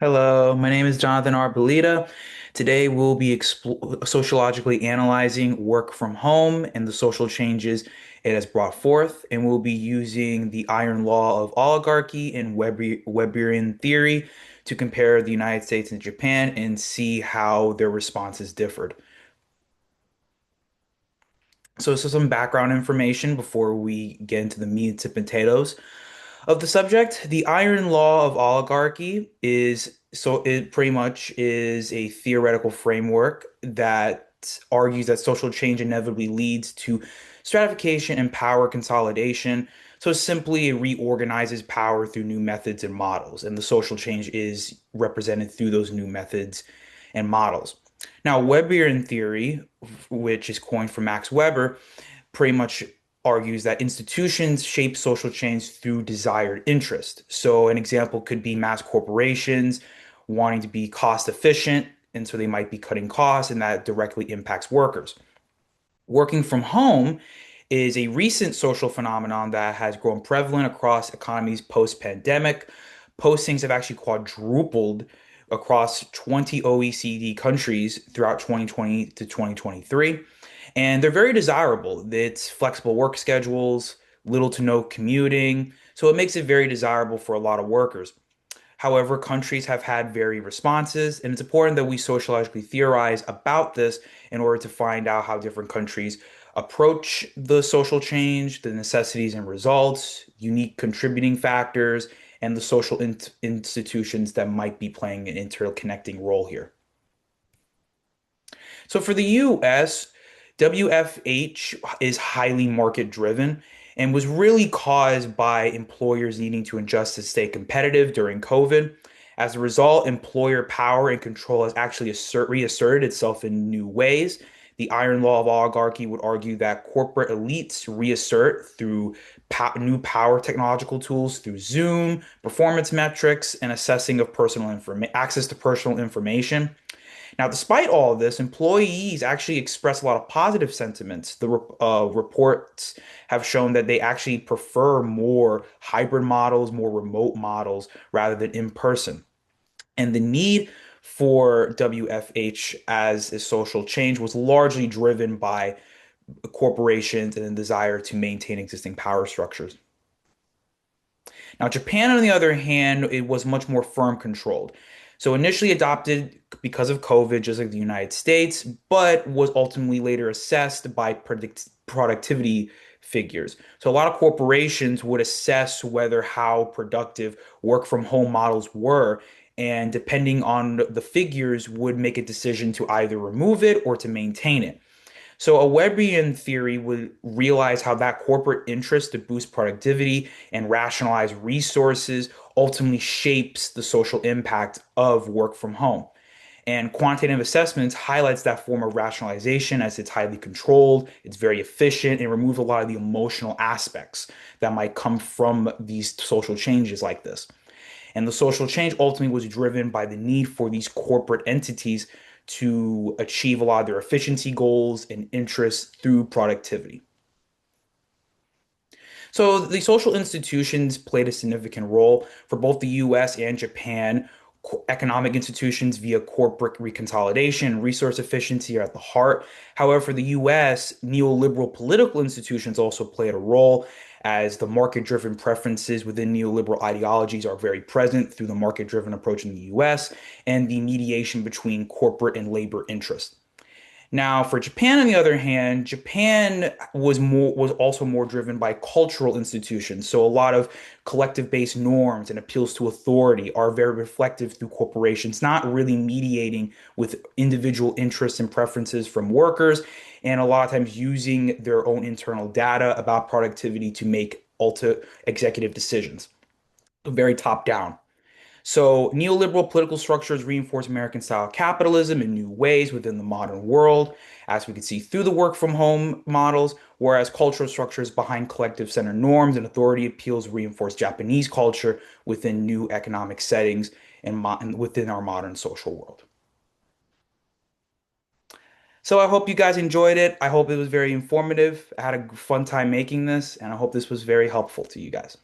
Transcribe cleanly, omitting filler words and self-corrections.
Hello, my name is Jonathan Arbolita. Today we'll be sociologically analyzing work from home and the social changes it has brought forth, and we'll be using the iron law of oligarchy and Weberian theory to compare the United States and Japan and see how their responses differed. So some background information before we get into the meat and potatoes of the subject. The iron law of oligarchy it pretty much is a theoretical framework that argues that social change inevitably leads to stratification and power consolidation. So simply it reorganizes power through new methods and models, and the social change is represented through those new methods and models. Now, Weberian theory, which is coined from Max Weber, pretty much argues that institutions shape social change through desired interest. So, an example could be mass corporations wanting to be cost efficient, and so they might be cutting costs, and that directly impacts workers. Working from home is a recent social phenomenon that has grown prevalent across economies post-pandemic. Postings have actually quadrupled across 20 OECD countries throughout 2020 to 2023. And they're very desirable. It's flexible work schedules, little to no commuting, so it makes it very desirable for a lot of workers. However, countries have had varying responses, and it's important that we sociologically theorize about this in order to find out how different countries approach the social change, the necessities and results, unique contributing factors, and the social institutions that might be playing an interconnecting role here. So for the US, WFH is highly market driven and was really caused by employers needing to adjust to stay competitive during COVID. As a result, employer power and control has actually reasserted itself in new ways. The iron law of oligarchy would argue that corporate elites reassert through new power technological tools through Zoom, performance metrics, and assessing of personal information, access to personal information. Now, despite all of this, employees actually express a lot of positive sentiments. The reports have shown that they actually prefer more hybrid models, more remote models, rather than in person. And the need for WFH as a social change was largely driven by corporations and the desire to maintain existing power structures. Now, Japan, on the other hand, it was much more firm controlled. So initially adopted because of COVID, just like the United States, but was ultimately later assessed by productivity figures. So a lot of corporations would assess whether how productive work from home models were, and depending on the figures, would make a decision to either remove it or to maintain it. So a Webian theory would realize how that corporate interest to boost productivity and rationalize resources ultimately shapes the social impact of work from home. And quantitative assessments highlights that form of rationalization as it's highly controlled, it's very efficient, and removes a lot of the emotional aspects that might come from these social changes like this. And the social change ultimately was driven by the need for these corporate entities to achieve a lot of their efficiency goals and interests through productivity. So the social institutions played a significant role for both the US and Japan. Economic institutions via corporate reconsolidation, resource efficiency are at the heart. However, for the US, neoliberal political institutions also played a role as the market-driven preferences within neoliberal ideologies are very present through the market-driven approach in the US and the mediation between corporate and labor interests. Now, for Japan, on the other hand, Japan was also more driven by cultural institutions. So a lot of collective-based norms and appeals to authority are very reflective through corporations, not really mediating with individual interests and preferences from workers, and a lot of times using their own internal data about productivity to make ultimate executive decisions. Very top down. So, neoliberal political structures reinforce American style capitalism in new ways within the modern world, as we can see through the work from home models, whereas cultural structures behind collective center norms and authority appeals reinforce Japanese culture within new economic settings and within our modern social world. So, I hope you guys enjoyed it. I hope it was very informative. I had a fun time making this, and I hope this was very helpful to you guys.